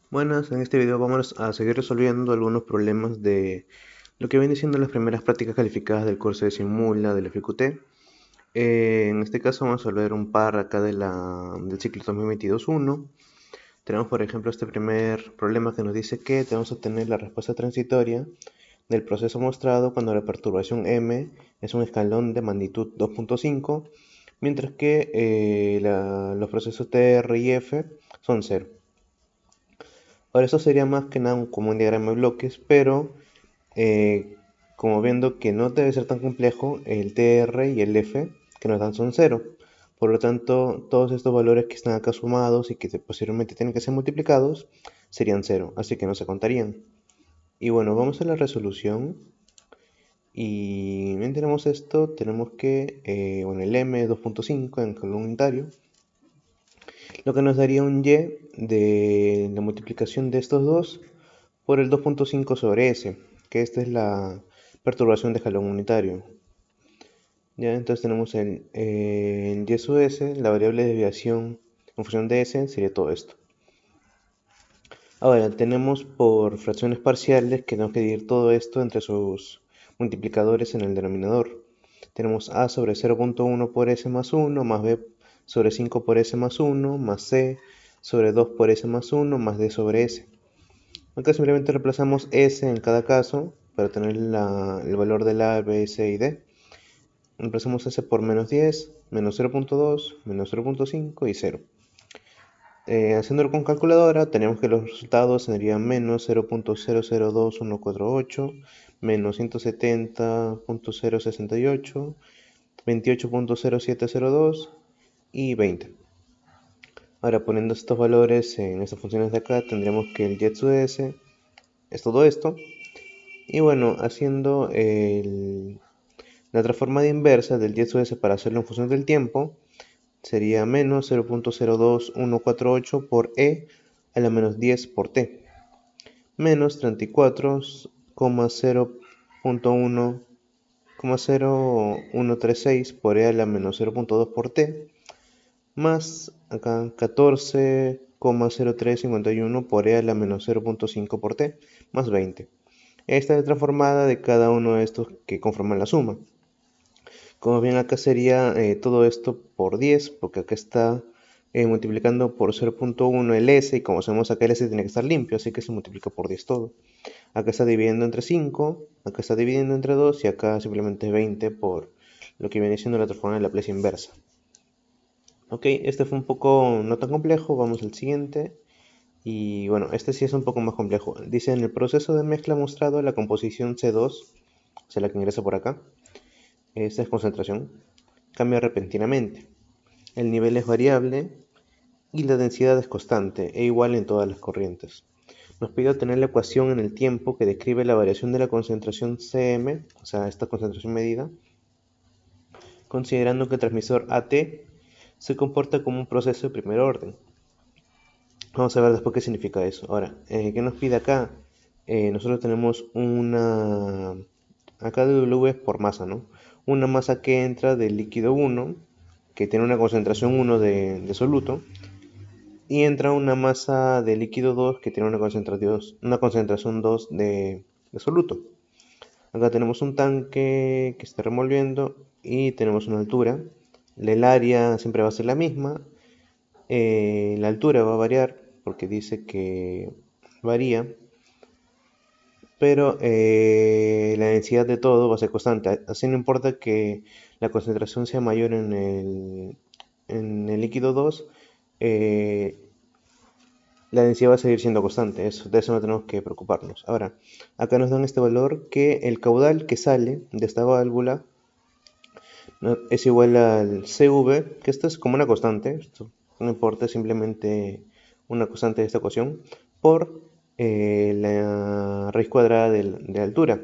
Buenas, en este video vamos a seguir resolviendo algunos problemas de lo que viene siendo las primeras prácticas calificadas del curso de Simula del FQT. En este caso vamos a ver un par acá del ciclo 2022-1. Tenemos por ejemplo este primer problema que nos dice que tenemos que obtener la respuesta transitoria del proceso mostrado cuando la perturbación M es un escalón de magnitud 2.5, mientras que los procesos T, R y F son 0. Ahora, eso sería más que nada como un diagrama de bloques, pero eh, como viendo que no debe ser tan complejo, el TR y el F que nos dan son cero. Por lo tanto, todos estos valores que están acá sumados y que posteriormente tienen que ser multiplicados serían cero, así que no se contarían. Y bueno, vamos a la resolución. Y bien tenemos esto, tenemos que, bueno, el M es 2.5 en calor unitario, lo que nos daría un Y de la multiplicación de estos dos por el 2.5 sobre S, que esta es la perturbación de jalón unitario. Ya, entonces tenemos el Y sub S, la variable de desviación en función de S sería todo esto. Ahora, tenemos por fracciones parciales que tenemos que dividir todo esto entre sus multiplicadores en el denominador. Tenemos A sobre 0.1 por S más 1, más B sobre 5 por S más 1, más C sobre 2 por S más 1, más D sobre S. Acá simplemente reemplazamos S en cada caso para tener el valor de la A, B, C y D. Reemplazamos S por menos 10, menos 0.2, menos 0.5 y 0. Haciéndolo con calculadora, tenemos que los resultados serían menos 0.002148, menos 170.068, 28.0702 y 20. Ahora, poniendo estos valores en estas funciones de acá, tendríamos que el y sub s es todo esto. Y bueno, haciendo la transformada inversa del y sub s para hacerlo en función del tiempo, sería menos 0.02148 por e a la menos 10 por t, menos 34,0.136 por e a la menos 0.2 por t, más acá 14,0351 por e a la menos 0.5 por t, más 20. Esta es la transformada de cada uno de estos que conforman la suma. Como bien acá sería todo esto por 10, porque acá está multiplicando por 0.1 el S, y como sabemos acá el S tiene que estar limpio, así que se multiplica por 10 todo. Acá está dividiendo entre 5, acá está dividiendo entre 2, y acá simplemente 20 por lo que viene siendo la transformada de Laplace inversa. Ok, este fue un poco no tan complejo, vamos al siguiente. Y bueno, este sí es un poco más complejo. Dice, en el proceso de mezcla mostrado la composición C2, o sea la que ingresa por acá, esta es concentración, cambia repentinamente. El nivel es variable y la densidad es constante e igual en todas las corrientes. Nos pide obtener la ecuación en el tiempo que describe la variación de la concentración Cm, o sea, esta concentración medida, considerando que el transmisor AT se comporta como un proceso de primer orden. Vamos a ver después qué significa eso. Ahora, ¿qué nos pide acá? Nosotros tenemos acá W es por masa, ¿no? Una masa que entra del líquido 1, que tiene una concentración 1 de soluto, y entra una masa de líquido 2 que tiene una concentración 2 de soluto. Acá tenemos un tanque que está revolviendo y tenemos una altura. El área siempre va a ser la misma. La altura va a variar porque dice que varía, pero la densidad de todo va a ser constante. Así no importa que la concentración sea mayor en el líquido 2, eh, la densidad va a seguir siendo constante. De eso no tenemos que preocuparnos. Ahora, acá nos dan este valor que el caudal que sale de esta válvula, ¿no?, es igual al CV, que esto es como una constante. Esto no importa, es simplemente una constante de esta ecuación, por la raíz cuadrada de altura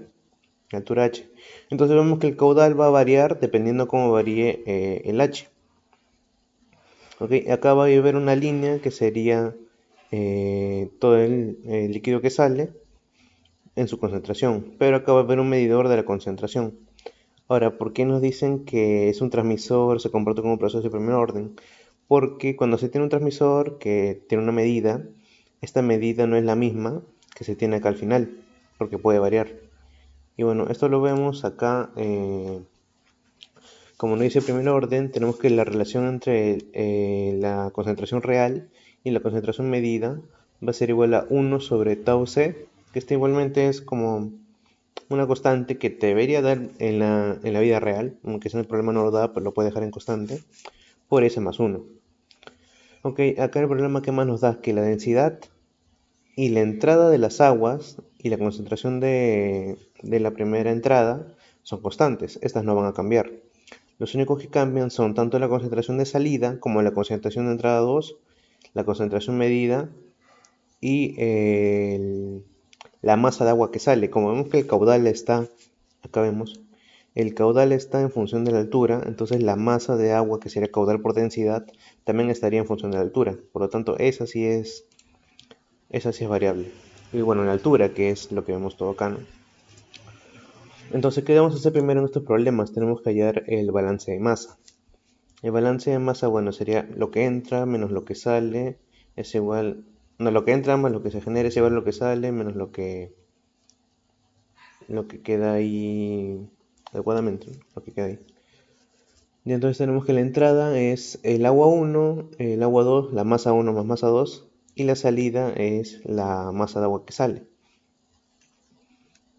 h. Entonces vemos que el caudal va a variar dependiendo cómo varíe el h. Okay, acá va a haber una línea que sería todo el líquido que sale en su concentración, pero acá va a haber un medidor de la concentración. Ahora, ¿por qué nos dicen que es un transmisor, se comporta como un proceso de primer orden? Porque cuando se tiene un transmisor que tiene una medida, esta medida no es la misma que se tiene acá al final, porque puede variar. Y bueno, esto lo vemos acá, como nos dice primer orden, tenemos que la relación entre la concentración real y la concentración medida va a ser igual a 1 sobre tau c, que esta igualmente es como una constante que te debería dar en la vida real, aunque en el problema no lo da, pero lo puede dejar en constante, por S más 1. Ok, acá el problema que más nos da es que la densidad y la entrada de las aguas y la concentración de la primera entrada son constantes, estas no van a cambiar. Los únicos que cambian son tanto la concentración de salida como la concentración de entrada 2, la concentración medida y la masa de agua que sale. Como vemos que el caudal está, acá vemos, el caudal está en función de la altura, entonces la masa de agua, que sería caudal por densidad, también estaría en función de la altura. Por lo tanto, esa sí es variable. Y bueno, la altura, que es lo que vemos todo acá, ¿no? Entonces, ¿qué debemos hacer primero en estos problemas? Tenemos que hallar el balance de masa. El balance de masa, bueno, sería lo que entra menos lo que sale es igual, no, lo que entra más lo que se genera es igual a lo que sale menos lo que queda ahí adecuadamente, ¿no? Lo que queda ahí. Y entonces tenemos que la entrada es el agua 1, el agua 2, la masa 1 más masa 2, y la salida es la masa de agua que sale.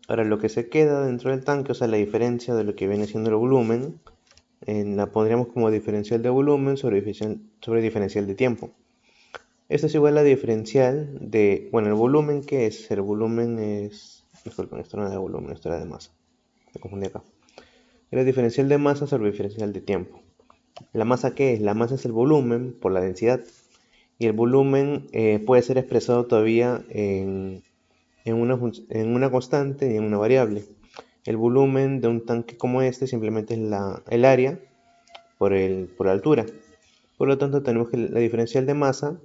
Ahora lo que se queda dentro del tanque, o sea, la diferencia de lo que viene siendo el volumen, la pondríamos como diferencial de volumen sobre diferencial de tiempo. Esto es igual a diferencial de, bueno, el volumen, ¿qué es? El volumen es, disculpen, esto no era de volumen, esto era de masa, me confundí acá. Era diferencial de masa sobre diferencial de tiempo. ¿La masa qué es? La masa es el volumen por la densidad, y el volumen puede ser expresado todavía en una constante y en una variable. El volumen de un tanque como este simplemente es el área por la altura. Por lo tanto, tenemos que la diferencial de masa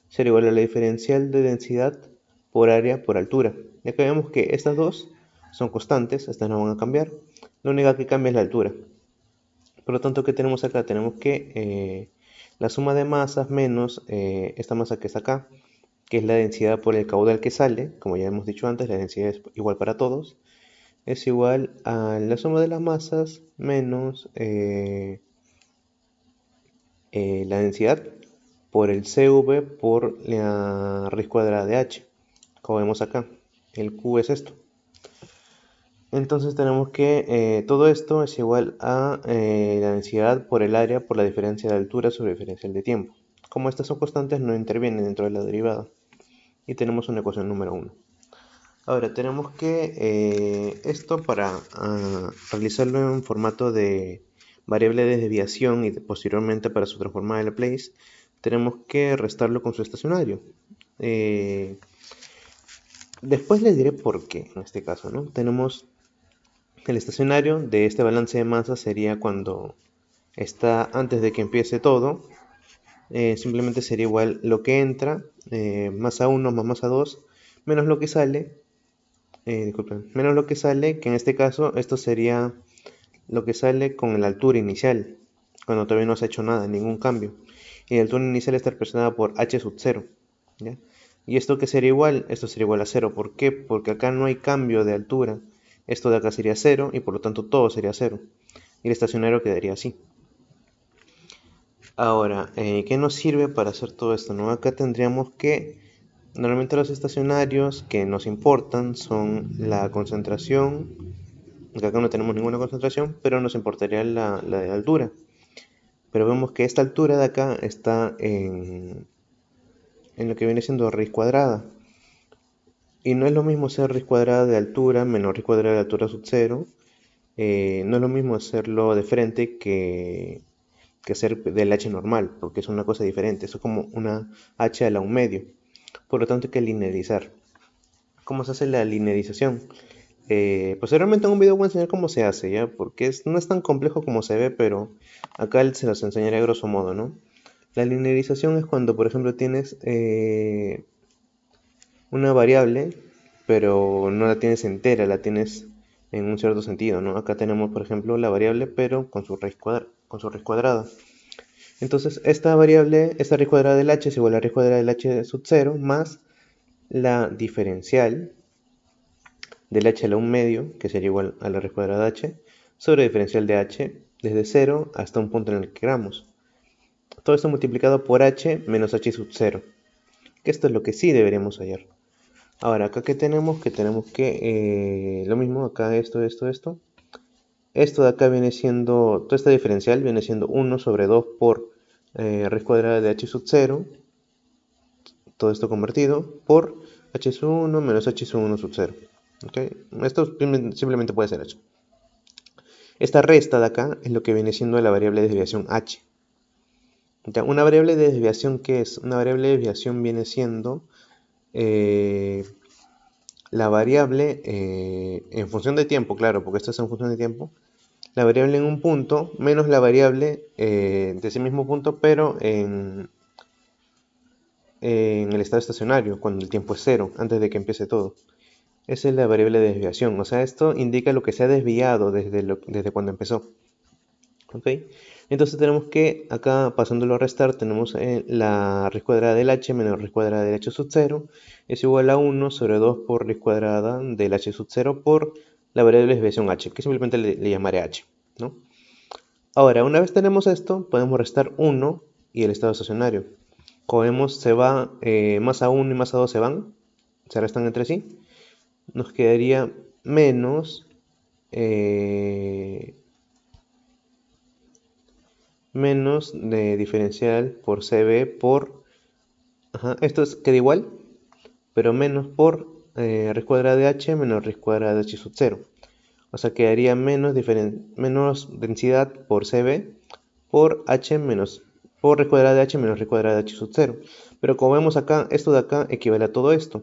será igual a la diferencial de densidad por área por altura. Ya que vemos que estas dos son constantes, estas no van a cambiar. La única que cambia es la altura. Por lo tanto, ¿qué tenemos acá? Tenemos que la suma de masas menos esta masa que está acá, que es la densidad por el caudal que sale, como ya hemos dicho antes, la densidad es igual para todos, es igual a la suma de las masas menos la densidad por el CV por la raíz cuadrada de h, como vemos acá. El Q es esto. Entonces tenemos que todo esto es igual a la densidad por el área por la diferencia de altura sobre diferencial de tiempo. Como estas son constantes, no intervienen dentro de la derivada. Y tenemos una ecuación número 1. Ahora tenemos que esto para realizarlo en formato de variable de desviación y posteriormente para su transformada de Laplace, tenemos que restarlo con su estacionario. Después les diré por qué en este caso, ¿no? Tenemos el estacionario de este balance de masa sería cuando está antes de que empiece todo. Simplemente sería igual lo que entra, masa 1 más masa 2, menos lo que sale, disculpen, menos lo que sale, que en este caso esto sería lo que sale con la altura inicial, cuando todavía no se ha hecho nada, ningún cambio. Y la altura inicial está representada por h sub 0, ¿ya? ¿Y esto qué sería igual? Esto sería igual a 0. ¿Por qué? Porque acá no hay cambio de altura. Esto de acá sería 0 y por lo tanto todo sería 0. Y el estacionario quedaría así. Ahora, ¿qué nos sirve para hacer todo esto? ¿No? Acá tendríamos que, normalmente los estacionarios que nos importan son la concentración, acá no tenemos ninguna concentración, pero nos importaría la de altura. Pero vemos que esta altura de acá está en lo que viene siendo raíz cuadrada. Y no es lo mismo ser raíz cuadrada de altura menos raíz cuadrada de altura sub 0. No es lo mismo hacerlo de frente que hacer del h normal, porque es una cosa diferente. Eso es como una h a la 1 medio. Por lo tanto hay que linearizar. ¿Cómo se hace la linearización? Posteriormente en un video voy a enseñar cómo se hace, ¿ya? Porque no es tan complejo como se ve, pero acá se los enseñaré a grosso modo, ¿no? La linearización es cuando, por ejemplo, tienes una variable, pero no la tienes entera, la tienes en un cierto sentido, ¿no? Acá tenemos, por ejemplo, la variable, pero con su raíz cuadrada. Entonces, esta variable, esta raíz cuadrada del h es igual a la raíz cuadrada del h sub 0 más la diferencial del h a la 1 medio, que sería igual a la raíz cuadrada de h, sobre diferencial de h desde 0 hasta un punto en el que queramos. Todo esto multiplicado por h menos h sub 0, que esto es lo que sí deberíamos hallar. Ahora, acá que tenemos que lo mismo, acá esto. Esto de acá viene siendo, toda esta diferencial viene siendo 1 sobre 2 por raíz cuadrada de h sub 0, todo esto convertido, por h sub 1 menos h sub 1 sub 0. ¿Okay? Esto simplemente puede ser h. Esta resta de acá es lo que viene siendo la variable de desviación h. Una variable de desviación, ¿qué es? Una variable de desviación viene siendo la variable en función de tiempo, claro, porque esto es en función de tiempo, la variable en un punto menos la variable de ese mismo punto, pero en el estado estacionario, cuando el tiempo es cero, antes de que empiece todo. Esa es la variable de desviación, o sea, esto indica lo que se ha desviado desde cuando empezó. ¿Ok? Entonces tenemos que, acá pasándolo a restar, tenemos la raíz cuadrada del h menos raíz cuadrada del h sub 0 es igual a 1 sobre 2 por raíz cuadrada del h sub 0 por la variable de desviación h, que simplemente le llamaré h, ¿no? Ahora, una vez tenemos esto, podemos restar 1 y el estado estacionario. Como vemos, se va más a 1 y más a 2 se restan entre sí. Nos quedaría menos menos de diferencial por CB por... esto queda igual, pero menos por raíz cuadrada de h menos raíz cuadrada de h sub 0. O sea, quedaría menos densidad por CB por h menos por raíz cuadrada de h menos raíz cuadrada de h sub 0. Pero como vemos acá, esto de acá equivale a todo esto.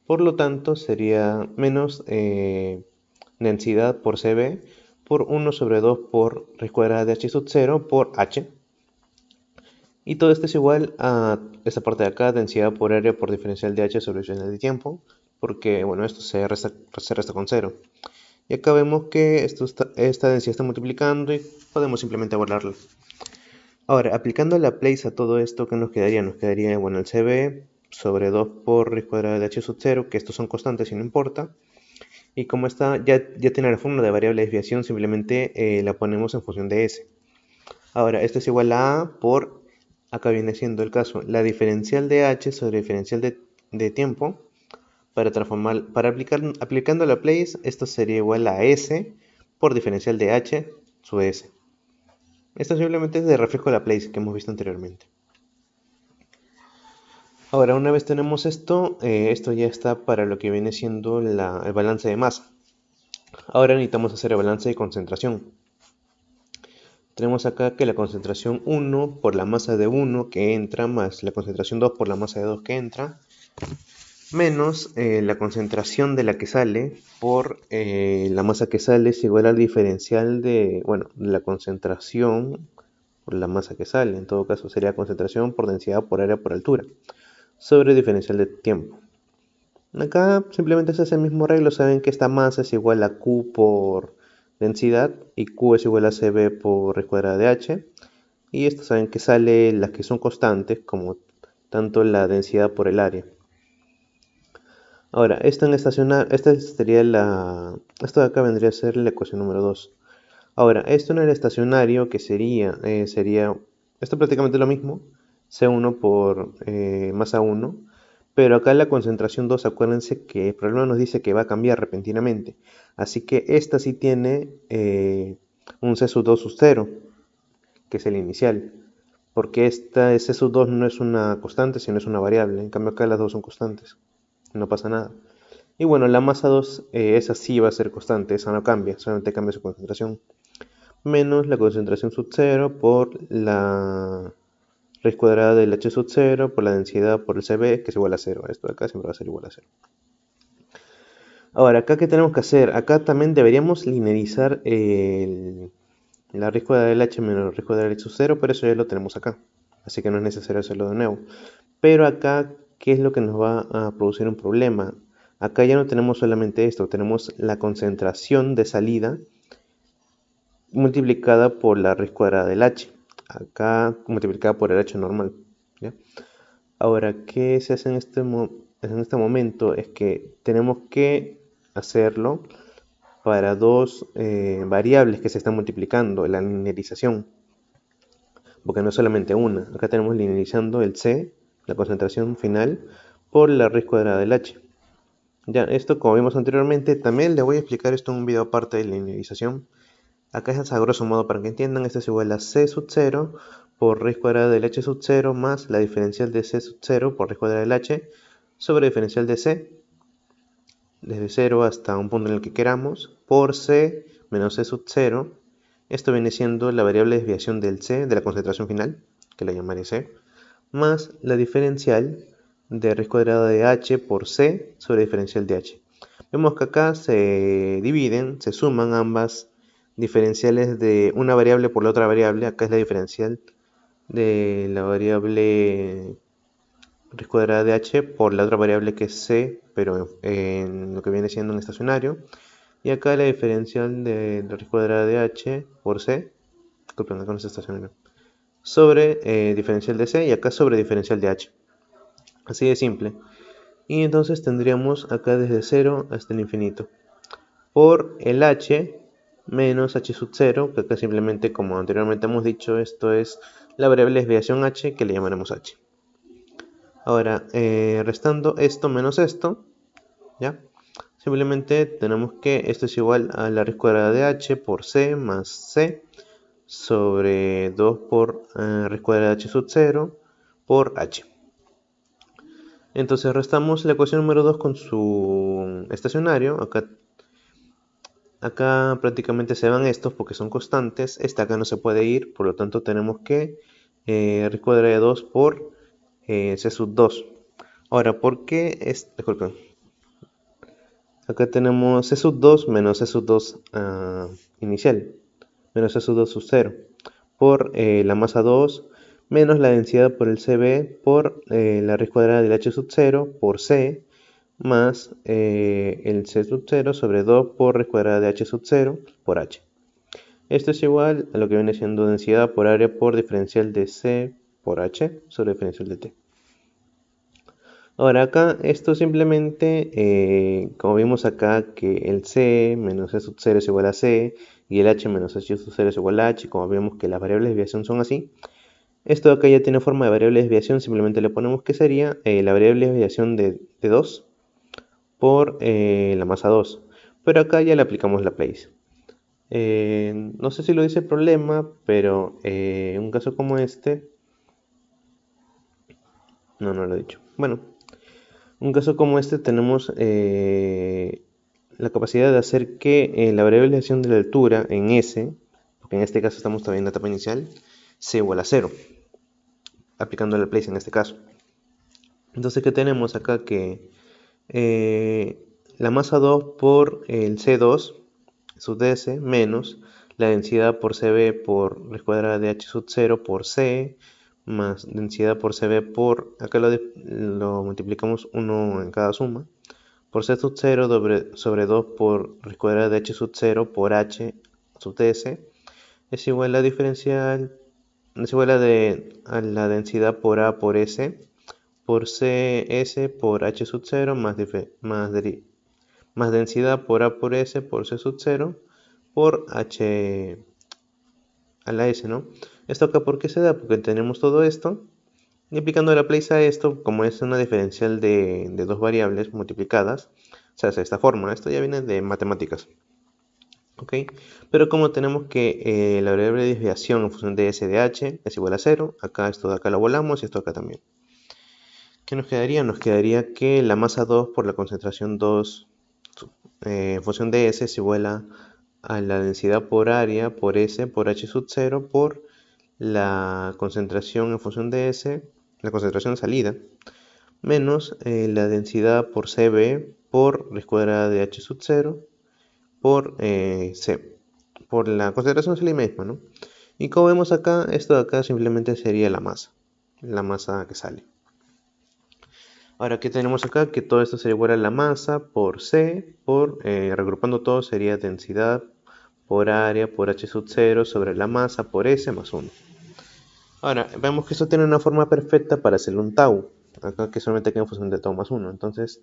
Por lo tanto, sería menos densidad por CB por 1 sobre 2 por raíz cuadrada de h sub 0 por h. Y todo esto es igual a esta parte de acá, densidad por área por diferencial de h sobre diferencial de tiempo, porque bueno, esto se resta con 0. Y acá vemos que esta densidad está multiplicando y podemos simplemente borrarla. Ahora, aplicando la place a todo esto, ¿qué nos quedaría? Nos quedaría, bueno, el CB sobre 2 por raíz cuadrada de h sub 0, que estos son constantes y no importa. Y como está, ya tiene la fórmula de variable de desviación, simplemente la ponemos en función de s. Ahora, esto es igual a A por, acá viene siendo el caso, la diferencial de h sobre diferencial de tiempo. Aplicando la place, esto sería igual a s por diferencial de h sub s. Esto simplemente es de reflejo de la place que hemos visto anteriormente. Ahora, una vez tenemos esto, esto ya está para lo que viene siendo el balance de masa. Ahora necesitamos hacer el balance de concentración. Tenemos acá que la concentración 1 por la masa de 1 que entra, más la concentración 2 por la masa de 2 que entra, menos la concentración de la que sale por la masa que sale es igual al diferencial de, bueno, la concentración por la masa que sale. En todo caso sería concentración por densidad por área por altura, sobre diferencial de tiempo. Acá simplemente se hace el mismo arreglo, saben que esta masa es igual a Q por densidad y Q es igual a CB por raíz cuadrada de H. Y esto saben que sale las que son constantes, como tanto la densidad por el área. Ahora, esto de acá vendría a ser la ecuación número 2. Ahora, esto en el estacionario, que sería esto prácticamente lo mismo, C1 por masa 1, pero acá la concentración 2, acuérdense que el problema nos dice que va a cambiar repentinamente, así que esta sí tiene un C sub 2 sub 0, que es el inicial, porque esta C sub 2 no es una constante, sino es una variable, en cambio acá las dos son constantes, no pasa nada. Y bueno, la masa 2, esa sí va a ser constante, esa no cambia, solamente cambia su concentración, menos la concentración sub 0 por la raíz cuadrada del h sub 0 por la densidad por el CB, que es igual a 0. Esto de acá siempre va a ser igual a 0. Ahora, acá, ¿qué tenemos que hacer? Acá también deberíamos linearizar la raíz cuadrada del h menos la raíz cuadrada del h sub 0, pero eso ya lo tenemos acá. Así que no es necesario hacerlo de nuevo. Pero acá, ¿qué es lo que nos va a producir un problema? Acá ya no tenemos solamente esto, tenemos la concentración de salida multiplicada por la raíz cuadrada del h. Acá multiplicada por el h normal. ¿ya? Ahora, ¿qué se hace en este en este momento es que tenemos que hacerlo para dos variables que se están multiplicando, la linearización, porque no es solamente una. Acá tenemos linearizando el C, la concentración final, por la raíz cuadrada del H. Ya, esto como vimos anteriormente, también le voy a explicar esto en un video aparte de linearización. Acá es a grosso modo para que entiendan, esto es igual a C sub 0 por raíz cuadrada del H sub 0 más la diferencial de C sub 0 por raíz cuadrada del H sobre diferencial de C, desde 0 hasta un punto en el que queramos, por C menos C sub 0. Esto viene siendo la variable de desviación del C, de la concentración final, que la llamaré C, más la diferencial de raíz cuadrada de H por C sobre diferencial de H. Vemos que acá se dividen, se suman ambas diferenciales de una variable por la otra variable. Acá es la diferencial de la variable raíz cuadrada de H por la otra variable que es C, pero en lo que viene siendo un estacionario. Y acá la diferencial de la raíz cuadrada de H por C, disculpen, acá no es estacionario, sobre diferencial de C y acá sobre diferencial de H. Así de simple. Y entonces tendríamos acá desde 0 hasta el infinito. Por el H menos H sub 0, que acá simplemente como anteriormente hemos dicho, esto es la variable de desviación H que le llamaremos H. Ahora, restando esto menos esto, ¿ya? Simplemente tenemos que esto es igual a la raíz cuadrada de H por C más C sobre 2 por raíz cuadrada de H sub 0 por H. Entonces restamos la ecuación número 2 con su estacionario. Acá prácticamente se van estos porque son constantes. Esta acá no se puede ir, por lo tanto tenemos que raíz cuadrada de 2 por C sub 2. Ahora, ¿por qué es? Disculpen. Acá tenemos C sub 2 menos C sub 2 inicial, menos C sub 2 sub 0, por la masa 2, menos la densidad por el CB, por la raíz cuadrada del H sub 0, por C, más el C sub 0 sobre 2 por raíz cuadrada de H sub 0, por H. Esto es igual a lo que viene siendo densidad por área por diferencial de C por H sobre diferencial de T. Ahora acá esto simplemente, como vimos acá que el C menos C sub 0 es igual a C y el H menos H sub 0 es igual a H, como vemos que las variables de desviación son así, esto acá ya tiene forma de variable de desviación, simplemente le ponemos que sería la variable de desviación de 2 por la masa 2, pero acá ya le aplicamos la place. No sé si lo dice el problema, pero en un caso como este, no lo he dicho. Bueno, en un caso como este tenemos la capacidad de hacer que la variable de desviación de la altura en S, porque en este caso estamos todavía en la etapa inicial, sea igual a 0, aplicando la place en este caso. Entonces, ¿qué tenemos acá? Que la masa 2 por el C2 sub ds menos la densidad por CB por raíz cuadrada de H sub 0 por C más densidad por CB por, acá lo multiplicamos uno en cada suma, por C sub 0 sobre 2 por raíz cuadrada de H sub 0 por H sub ds es igual a la diferencial, es igual a la densidad por A por S por CS por H sub 0 más densidad por A por S por C sub 0 por H a la S, ¿no? Esto acá, ¿por qué se da? Porque tenemos todo esto y aplicando la place a esto, como es una diferencial de dos variables multiplicadas, se hace de esta forma. Esto ya viene de matemáticas. ¿Ok? Pero como tenemos que la variable de desviación en función de S de H es igual a 0, acá esto de acá lo volamos y esto acá también. ¿Qué nos quedaría? Nos quedaría que la masa 2 por la concentración 2 en función de S es igual a la densidad por área por S por H sub 0 por la concentración en función de S, la concentración de salida, menos la densidad por CB por raíz cuadrada de H sub 0 por C, por la concentración de salida misma, ¿no? Y como vemos acá, esto de acá simplemente sería la masa que sale. Ahora, ¿qué tenemos acá? Que todo esto sería igual a la masa por C, regrupando todo sería densidad por área por H sub 0 sobre la masa por S más 1. Ahora, vemos que esto tiene una forma perfecta para hacer un tau. acá que solamente queda en función de tau más 1. Entonces,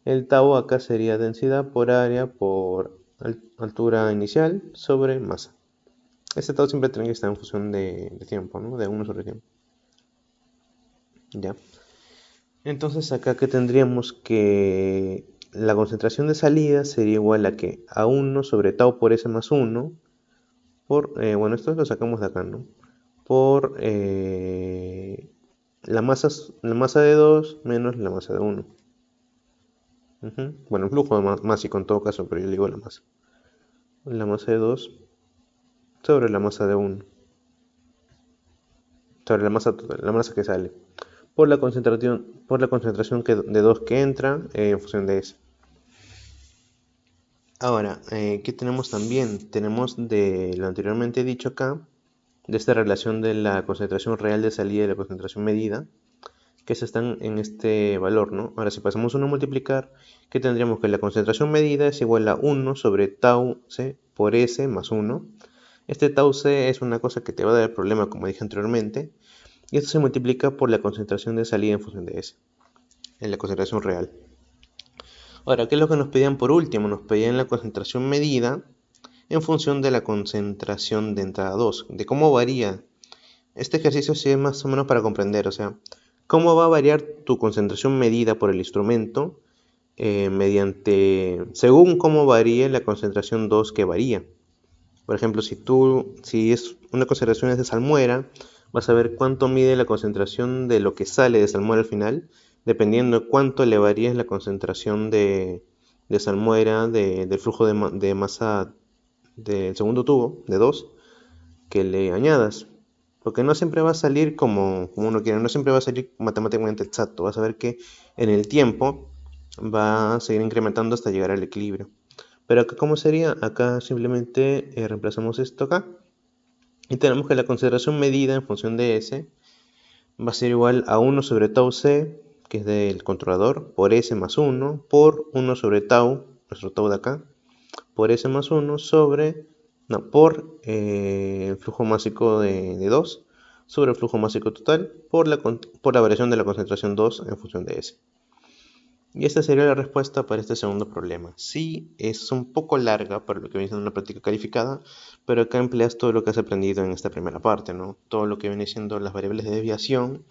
el tau acá sería densidad por área por altura inicial sobre masa. Este tau siempre tiene que estar en función de tiempo, ¿no? De 1 sobre tiempo. Ya. Entonces acá que tendríamos que la concentración de salida sería igual a que a 1 sobre tau por S más 1 por, bueno, esto lo sacamos de acá, ¿no? Por la masa de 2 menos la masa de 1. Bueno, el flujo másico en todo caso, pero yo digo la masa. La masa de 2 sobre la masa de 1. Sobre la masa total, la masa que sale. Por la concentración de 2 que entra en función de S. Ahora, ¿qué tenemos también? Tenemos de lo anteriormente dicho acá, de esta relación de la concentración real de salida y la concentración medida, que se están en este valor, ¿no? Ahora, si pasamos 1 a multiplicar, ¿qué tendríamos? Que la concentración medida es igual a 1 sobre tau C por S más 1. Este tau C es una cosa que te va a dar el problema, como dije anteriormente, y esto se multiplica por la concentración de salida en función de S, en la concentración real. Ahora, ¿qué es lo que nos pedían por último? Nos pedían la concentración medida en función de la concentración de entrada 2, de cómo varía. Este ejercicio sí es más o menos para comprender, o sea, cómo va a variar tu concentración medida por el instrumento según cómo varíe la concentración 2 que varía. Por ejemplo, si es una concentración es de salmuera, vas a ver cuánto mide la concentración de lo que sale de salmuera al final, dependiendo de cuánto le varíes la concentración de salmuera del flujo de masa del segundo tubo, de 2, que le añadas. Porque no siempre va a salir como uno quiere, no siempre va a salir matemáticamente exacto. Vas a ver que en el tiempo va a seguir incrementando hasta llegar al equilibrio. Pero acá, ¿cómo sería? Acá simplemente reemplazamos esto acá. Y tenemos que la concentración medida en función de S va a ser igual a 1 sobre tau C, que es del controlador, por S más 1, por 1 sobre tau, nuestro tau de acá, por S más 1 sobre, no, por el flujo másico de 2 sobre el flujo másico total por la variación de la concentración 2 en función de S. Y esta sería la respuesta para este segundo problema. Sí, es un poco larga para lo que viene siendo una práctica calificada, pero acá empleas todo lo que has aprendido en esta primera parte, ¿no? Todo lo que viene siendo las variables de desviación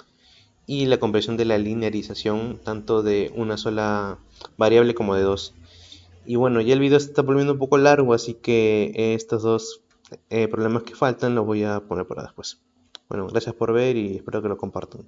y la comprensión de la linearización, tanto de una sola variable como de dos. Y bueno, ya el video se está volviendo un poco largo, así que estos dos problemas que faltan los voy a poner para después. Bueno, gracias por ver y espero que lo compartan.